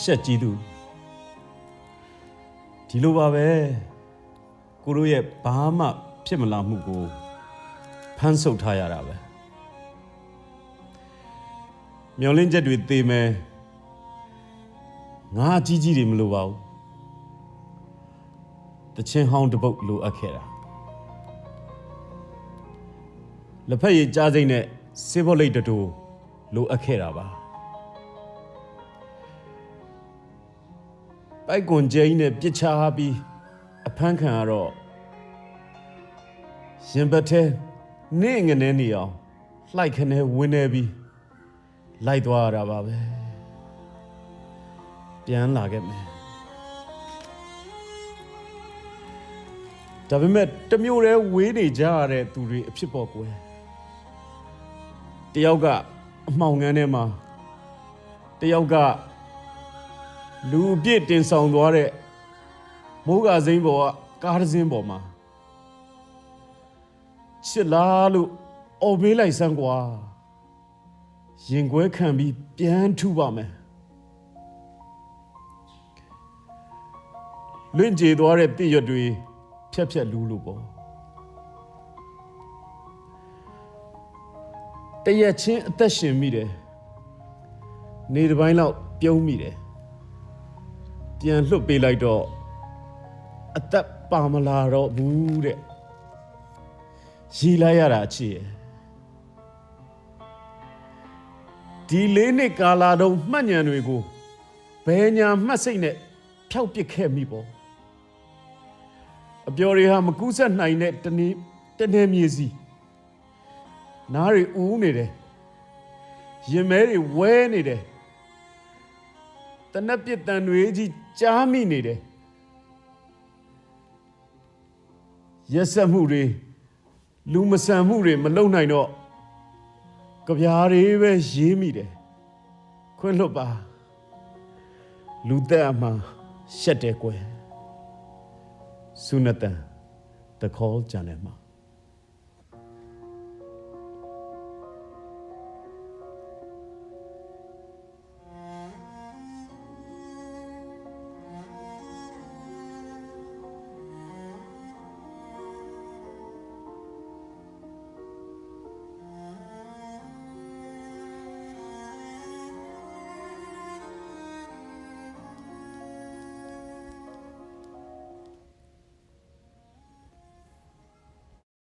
ဆက်ကြီးသူဒီလိုပါပဲကိုတို့ရဲ့ဘာမှဖြစ်မလာမှုကိုဖမ်းဆုပ်ထားရတာပဲမျောလင်းချက်တွေသေမယ်ငါကြီးကြီးတွေမလိုပါဘူးတချင်းဟောင်းတစ်ပုတ်လိုအပ်ခဲ့တာလက်ဖက်ရည်ကြားစိမ့်နဲ့စေဘောလိတ်တူလိုအပ်ခဲ့တာပါပိုက်ကွန်ကျင်းနဲ့ပြစ်ချပြီးအဖမ်းခံရတော့ရင်ပတ်ထဲနေငနေနေအောင်လှိုက်ခနဲဝင်းနေပြီးလိုက်သွားရတာပါပဲပြန်လာခဲ့မယ်ဒါပေမဲ့တမျိုးတည်းဝေးနေကြရတဲ့သူတွေအဖြစ်ပေါ်ကွယ်တယောက်ကအမှောင်ငန်းထဲမှာတယောက်ကလူအပြည့်တင်ဆောင်သွားတဲ့မိုးကာစိမ်းပေါ်ကကားတစ်စင်းပေါ်မှာချစ်လားလို့အော်ပေးလိုက်စမ်းကွာရင်ခွဲခံပြီးပြန်ထူပါမယ်လွင့်ကြေသွားတဲ့ပြည့်ရွက်တွေဖြက်ဖြက်လူလို့ပေါ့တရက်ချင်းအသက်ရှင်မိတယ်နေတစ်ပိုင်းလောက်ပြုံးမိတယ်ပြန်လွတ်ပေးလိုက်တော့အသက်ပါမလာတော့ဘူးတဲ့ရီလိုက်ရတာချစ်ရဲ့ဒီလေးနှစ်ကာလာတုံးမှတ်ဉဏ်တွေကိုဘယ်ညာမှတ်စိတ်နဲ့ဖျောက်ပစ်ခဲ့မိပေါ့အပျော်တွေဟာမကူးဆက်နိုင်တဲ့တနေ့မြေစီနားတွေဦးနေတယ်ရင်မဲတွေဝဲနေတယ်တနက်ပြစ်တန်တွေကြီးကြားမိနေတယ်ရက်ဆက်မှုတွေလူမဆန်မှုတွေမလုံနိုင်တော့ကြပြားတွေပဲရေးမိတယ်ခွင့်လွတ်ပါလူသက်အမှရှက်တယ်ကွယ်ဆုနတန်တခေါ်ကြတယ်မှာ